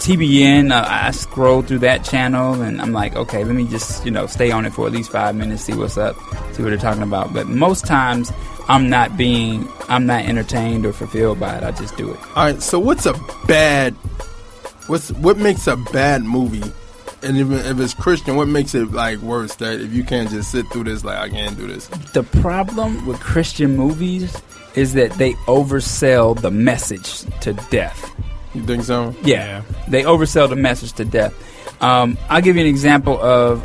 TBN, I scroll through that channel, and I'm like, okay, let me just stay on it for at least 5 minutes, see what's up, see what they're talking about. But most times, I'm not entertained or fulfilled by it. I just do it. All right. So what makes a bad movie? And if it's Christian, what makes it like worse? That if you can't just sit through this, like I can't do this. The problem with Christian movies is that they oversell the message to death. You think so? Yeah. They oversell the message to death. I'll give you an example of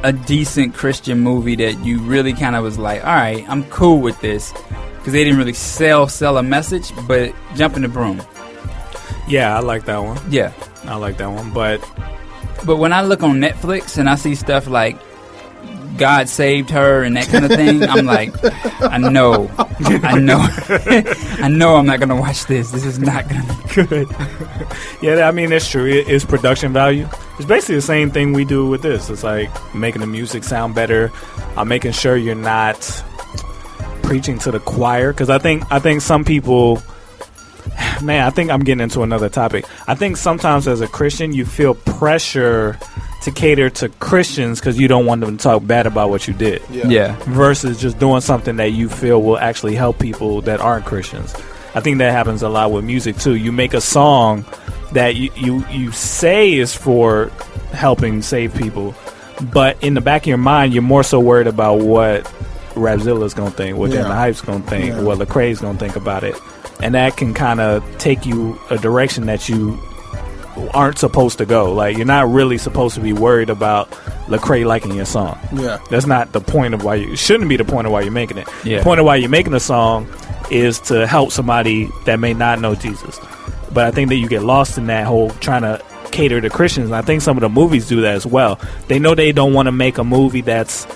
a decent Christian movie that you really kind of was like, all right, I'm cool with this, because they didn't really sell a message, but Jump in the Broom. Yeah, I like that one. Yeah. I like that one, but when I look on Netflix and I see stuff like God saved her and that kind of thing, I'm like, I know I'm not going to watch this. This is not going to be good. Yeah, I mean, that's true. It's production value. It's basically the same thing we do with this. It's like making the music sound better, making sure you're not preaching to the choir, because I think some people... Man, I think I'm getting into another topic. I think sometimes as a Christian, you feel pressure to cater to Christians because you don't want them to talk bad about what you did. Yeah. Versus just doing something that you feel will actually help people that aren't Christians. I think that happens a lot with music too. You make a song that you say is for helping save people, but in the back of your mind, you're more so worried about what Rapzilla's going to think, what Dan the Hype's going to think, what Lecrae's going to think about it. And that can kind of take you a direction that you aren't supposed to go. Like, you're not really supposed to be worried about Lecrae liking your song. Yeah. That's not the point of why it shouldn't be the point of why you're making it. Yeah. The point of why you're making a song is to help somebody that may not know Jesus. But I think that you get lost in that whole trying to cater to Christians. And I think some of the movies do that as well. They know they don't want to make a movie that's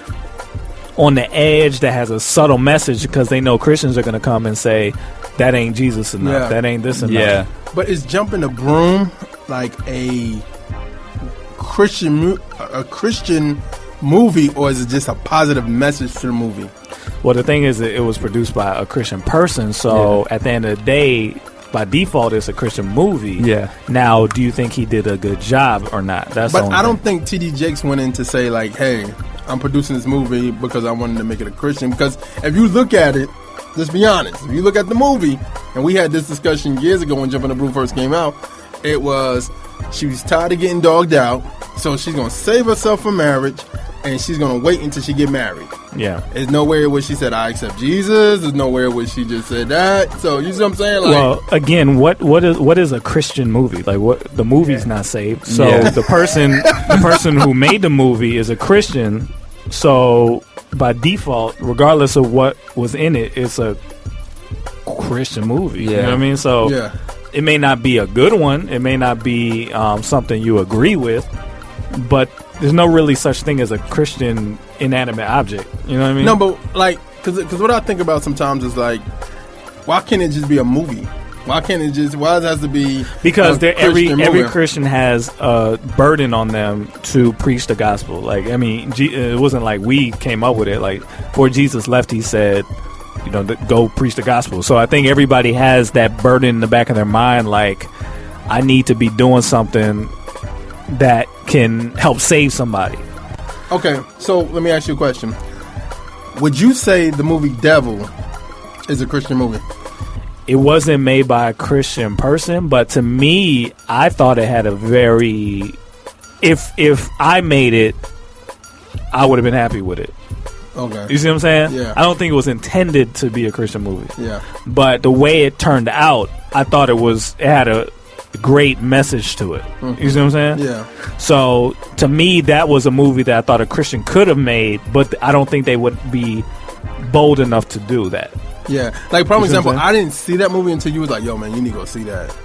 on the edge, that has a subtle message, because they know Christians are going to come and say, that ain't Jesus enough. Yeah. That ain't this enough. Yeah. But is Jump in the Broom like a Christian movie, or is it just a positive message to the movie? Well, the thing is that it was produced by a Christian person, so at the end of the day, by default, it's a Christian movie. Yeah. Now, do you think he did a good job or not? But I don't think T.D. Jakes went in to say, like, hey, I'm producing this movie because I wanted to make it a Christian. Because if you look at it, let's be honest, if you look at the movie, and we had this discussion years ago when Jump in the Broom first came out, it was, she was tired of getting dogged out, so she's going to save herself for marriage, and she's going to wait until she get married. Yeah. There's nowhere where she said, I accept Jesus. There's nowhere where she just said that. So, you see what I'm saying? Like, well, again, what is a Christian movie? Like, what, the movie's not saved. So, the person who made the movie is a Christian. So, by default, regardless of what was in it, it's a Christian movie. Yeah. You know what I mean? So, it may not be a good one. It may not be something you agree with, but there's no really such thing as a Christian inanimate object. You know what I mean? No, but like, because what I think about sometimes is like, why can't it just be a movie? Why can't it just? Why does it have to be? Because every Christian has a burden on them to preach the gospel. Like, I mean, it wasn't like we came up with it. Like, before Jesus left, he said, you know, go preach the gospel. So I think everybody has that burden in the back of their mind. Like, I need to be doing something that can help save somebody. Okay, so let me ask you a question. Would you say the movie Devil is a Christian movie? It wasn't made by a Christian person, but to me, I thought it had a very... If I made it, I would have been happy with it. Okay. You see what I'm saying? Yeah. I don't think it was intended to be a Christian movie. Yeah. But the way it turned out, I thought it had a great message to it. Mm-hmm. You see what I'm saying? Yeah. So, to me, that was a movie that I thought a Christian could have made, but I don't think they would be bold enough to do that. Yeah. Like, for example, I didn't see that movie until you was like, yo, man, you need to go see that.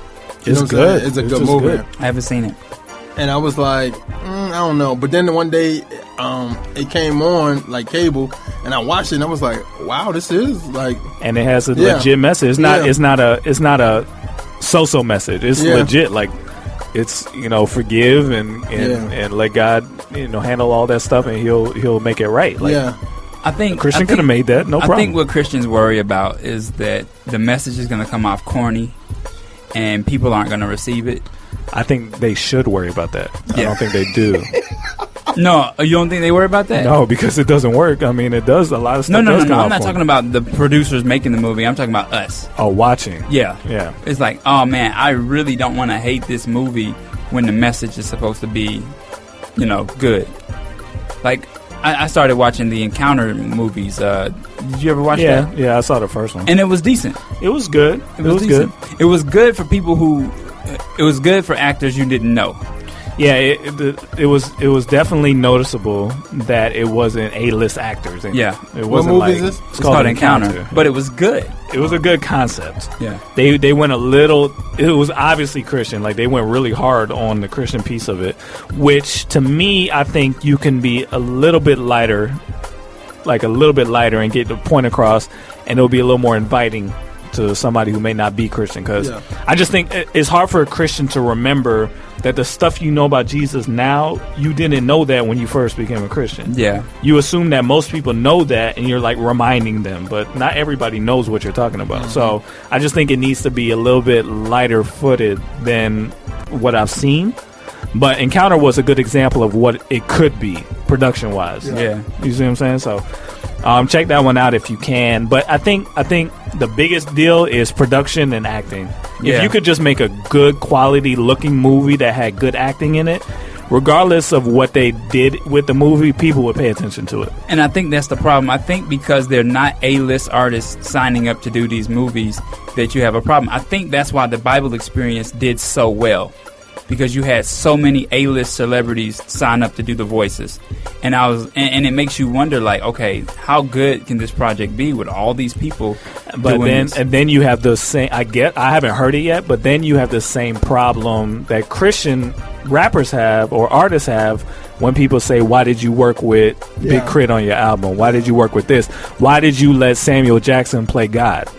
It's good. It's a good movie. Good. I haven't seen it. And I was like, I don't know. But then one day, it came on, like, cable, and I watched it, and I was like, wow, this is, like... And it has a legit message. It's not a so-so message. It's legit. Like, it's, you know, forgive and let God, you know, handle all that stuff, and he'll make it right. Like, I think Christian could have made that, no problem. I think what Christians worry about is that the message is going to come off corny, and people aren't going to receive it. I think they should worry about that. I don't think they do. No, you don't think they worry about that? No, because it doesn't work. I mean, it does a lot of stuff. No. I'm not talking about the producers making the movie. I'm talking about us. Oh, watching. Yeah. It's like, oh man, I really don't want to hate this movie when the message is supposed to be, good. Like, I started watching the Encounter movies. Did you ever watch that? Yeah, I saw the first one, and it was decent. It was good. It was decent. Good. It was good for people who. It was good for actors you didn't know. Yeah, it was definitely noticeable that it wasn't A-list actors. And yeah, it wasn't what movie is this? It's called Encounter, but it was good. It was a good concept. Yeah, they went a little. It was obviously Christian. Like they went really hard on the Christian piece of it, which to me, I think you can be a little bit lighter, and get the point across, and it'll be a little more inviting to somebody who may not be Christian. Because I just think it's hard for a Christian to remember that the stuff you know about Jesus now, you didn't know that when you first became a Christian. Yeah. You assume that most people know that, and you're like reminding them, but not everybody knows what you're talking about. Mm-hmm. So I just think it needs to be a little bit lighter footed than what I've seen. But Encounter was a good example of what it could be production wise. Yeah. You see what I'm saying? So check that one out if you can. But I think the biggest deal is production and acting. Yeah. If you could just make a good quality looking movie that had good acting in it, regardless of what they did with the movie, people would pay attention to it. And I think that's the problem. I think because they're not A-list artists signing up to do these movies that you have a problem. I think that's why the Bible Experience did so well. Because you had so many A-list celebrities sign up to do the voices, and and it makes you wonder, like, okay, how good can this project be with all these people? But then you have the same. I haven't heard it yet, but then you have the same problem that Christian rappers have or artists have when people say, "Why did you work with Big Crit on your album? Why did you work with this? Why did you let Samuel Jackson play God?"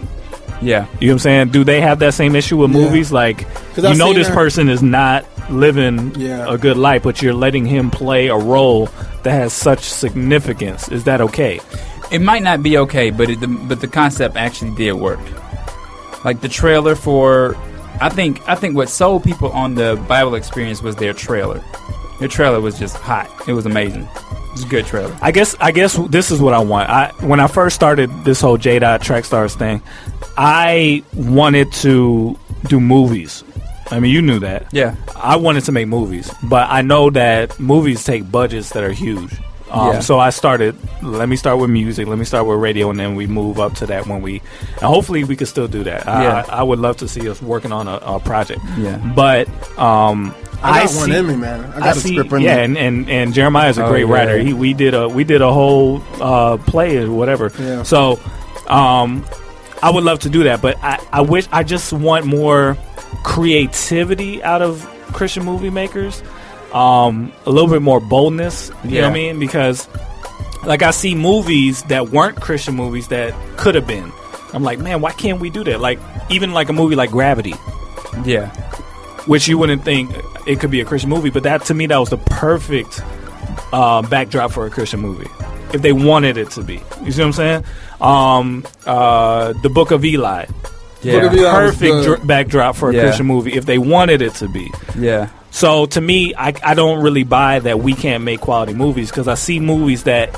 Yeah. You know what I'm saying? Do they have that same issue with movies? Like, this person is not living a good life, but you're letting him play a role that has such significance. Is that okay? It might not be okay, but the concept actually did work. Like the trailer for, I think what sold people on the Bible Experience was their trailer. Their trailer was just hot. It was amazing. It was a good trailer. I guess this is what I want. When I first started this whole J-Dot Track Stars thing, I wanted to do movies. I mean, you knew that. Yeah. I wanted to make movies, but I know that movies take budgets that are huge. So let me start with music, let me start with radio, and then we move up to that and hopefully we can still do that. I would love to see us working on a project. Yeah. But I got one in me, man. I got a script in me. Yeah, and Jeremiah is a great writer. We did a whole play or whatever. Yeah. So I would love to do that, but I just want more creativity out of Christian movie makers. A little bit more boldness, you know what I mean? Because like I see movies that weren't Christian movies that could have been. I'm like, man, why can't we do that? Like even like a movie like Gravity. Yeah. Which you wouldn't think it could be a Christian movie, but that to me that was the perfect backdrop for a Christian movie. If they wanted it to be. You see what I'm saying? The Book of Eli. Yeah. Perfect backdrop for a Christian movie if they wanted it to be. Yeah. So to me, I don't really buy that we can't make quality movies because I see movies that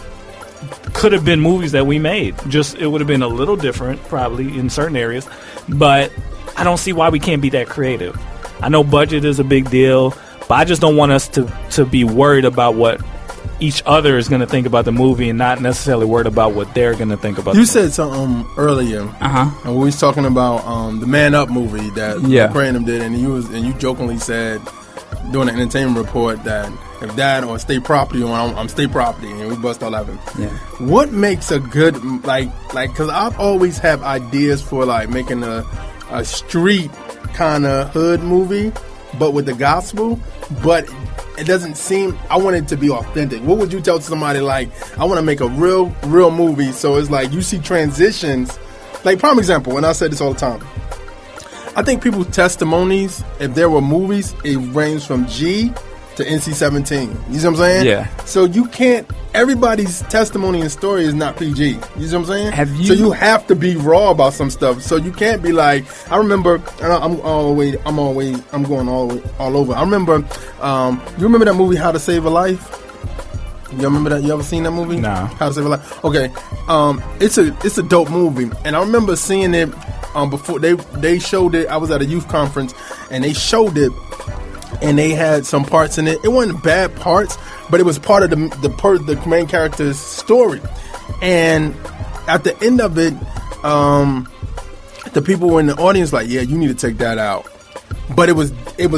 could have been movies that we made. Just it would have been a little different probably in certain areas, but I don't see why we can't be that creative. I know budget is a big deal, but I just don't want us to be worried about what each other is going to think about the movie and not necessarily worried about what they're going to think about. You said something earlier, and we was talking about the Man Up movie that Brandon did, and you jokingly said during the entertainment report that if that or State Property on, I'm State Property, and we bust all laughing. Yeah. What makes a good like? Because I've always have ideas for like making a street kind of hood movie, but with the gospel, but it doesn't seem. I want it to be authentic. What would you tell somebody like? I want to make a real movie, so it's like you see transitions. Like prime example, and I said this all the time. I think people's testimonies, if there were movies, it ranged from G to NC-17. You see what I'm saying? Yeah. So you can't. Everybody's testimony and story is not PG. You see what I'm saying? So you have to be raw about some stuff. So you can't be like. I remember. I'm going all over. I remember. You remember that movie How to Save a Life? You remember that? You ever seen that movie? No. How to Save a Life? Okay. It's a dope movie, and I remember seeing it before they showed it. I was at a youth conference, and they showed it, and they had some parts in it. It wasn't bad parts, but it was part of the main character's story. And at the end of it, the people were in the audience like, "Yeah, you need to take that out." But it was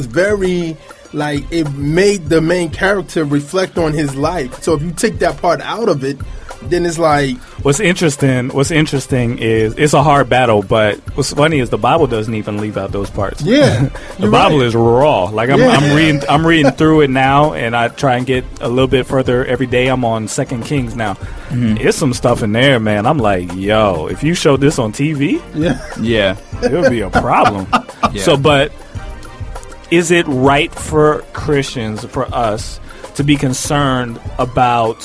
very. Like, it made the main character reflect on his life. So if you take that part out of it, then it's like... What's interesting is it's a hard battle, but what's funny is the Bible doesn't even leave out those parts. Yeah. The Bible is raw. Like, I'm reading through it now, and I try and get a little bit further every day. I'm on 2 Kings now. Mm-hmm. There's some stuff in there, man. I'm like, yo, if you showed this on TV, yeah, it would be a problem. Yeah. So, but... Is it right for Christians, for us, to be concerned about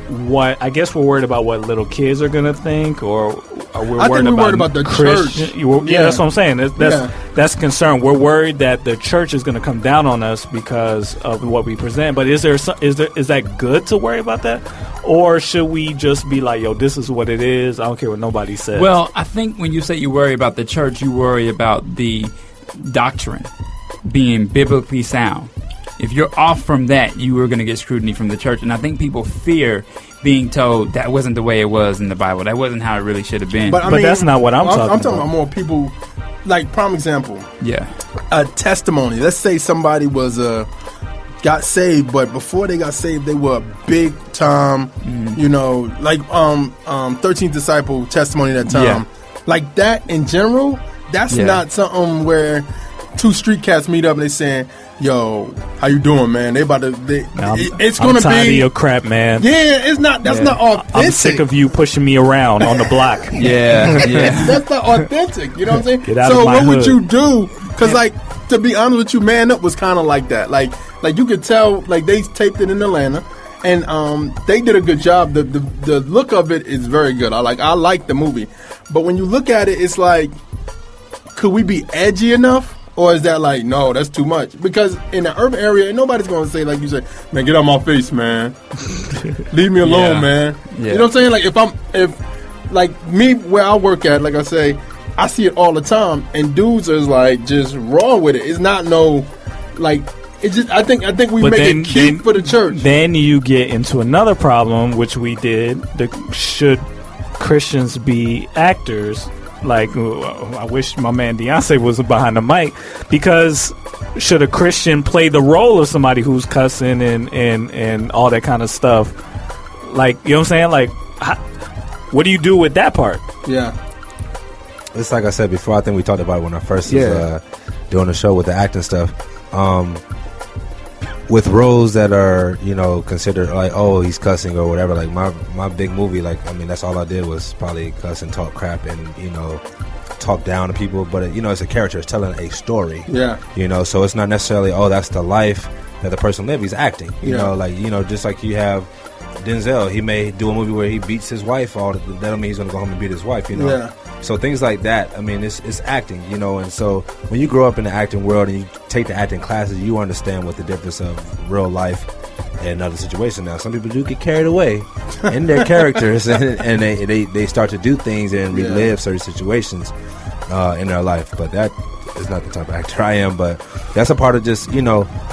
what? I guess we're worried about what little kids are going to think, or we're worried about the Christian, church. Yeah, that's what I'm saying. That's concern. We're worried that the church is going to come down on us because of what we present. But is that good to worry about that? Or should we just be like, yo, this is what it is. I don't care what nobody says. Well, I think when you say you worry about the church, you worry about the doctrine being biblically sound. If you're off from that, you are going to get scrutiny from the church. And I think people fear being told that wasn't the way it was in the Bible. That wasn't how it really should have been. But that's not what I'm talking about. I'm talking about more people, like, prime example. Yeah. A testimony. Let's say somebody got saved, but before they got saved, they were a big time, like 13th disciple testimony that time. Yeah. Like that in general, that's not something where two street cats meet up and they saying, "Yo, how you doing, man?" They about to. It's gonna be. I'm tired of your crap, man. Yeah, it's not. That's not authentic. I'm sick of you pushing me around on the block. Yeah. That's not authentic. You know what I'm saying? Get out of my hood. Would you do? Because to be honest with you, Man Up was kind of like that. Like you could tell. Like they taped it in Atlanta, and they did a good job. The look of it is very good. I like the movie, but when you look at it, it's like, could we be edgy enough? Or is that like, no, that's too much? Because in the urban area, nobody's going to say, like you said, man, get out my face, man. Leave me alone, man. Yeah. You know what I'm saying? Like, where I work at, like I say, I see it all the time. And dudes is like, just raw with it. It's not it's just, I think we make it cute for the church. Then you get into another problem, which we did. Should Christians be actors? Like, I wish my man Deontay was behind the mic, because should a Christian play the role of somebody who's cussing and all that kind of stuff? Like, you know what I'm saying? Like, what do you do with that part? Yeah. It's like I said before, I think we talked about it when I first was doing the show with the acting stuff. With roles that are, considered like, oh, he's cussing or whatever, like my big movie, like, I mean, that's all I did was probably cuss and talk crap and, talk down to people. But, it's a character. It's telling a story. Yeah. So it's not necessarily, oh, that's the life that the person lived. He's acting. Just like you have Denzel. He may do a movie where he beats his wife. That don't mean he's going to go home and beat his wife, Yeah. So things like that, I mean, it's acting, and so when you grow up in the acting world and you take the acting classes, you understand what the difference of real life and other situations. Now, some people do get carried away in their characters and they start to do things and relive certain situations in their life, but that is not the type of actor I am. But that's a part of just,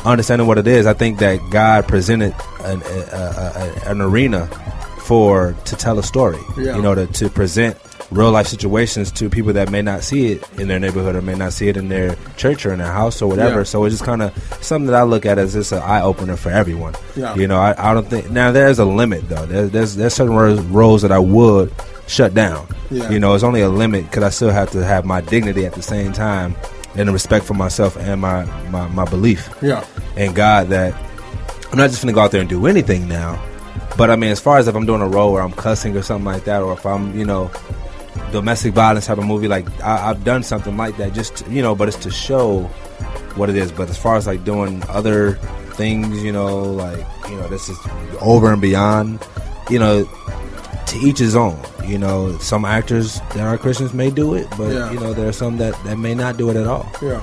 understanding what it is. I think that God presented an arena to tell a story, to present real life situations to people that may not see it in their neighborhood or may not see it in their church or in their house or whatever. Yeah. So it's just kind of something that I look at as just an eye opener for everyone. Yeah. I don't think now there's a limit though. There's certain roles that I would shut down. Yeah. It's only a limit because I still have to have my dignity at the same time and the respect for myself and my belief in God that I'm not just going to go out there and do anything now. But I mean, as far as if I'm doing a role where I'm cussing or something like that, or if I'm, domestic violence type of movie, like I've done something like that, just but it's to show what it is. But as far as like doing other things, this is over and beyond, to each his own. Some actors that are Christians may do it, but there are some that may not do it at all. Yeah.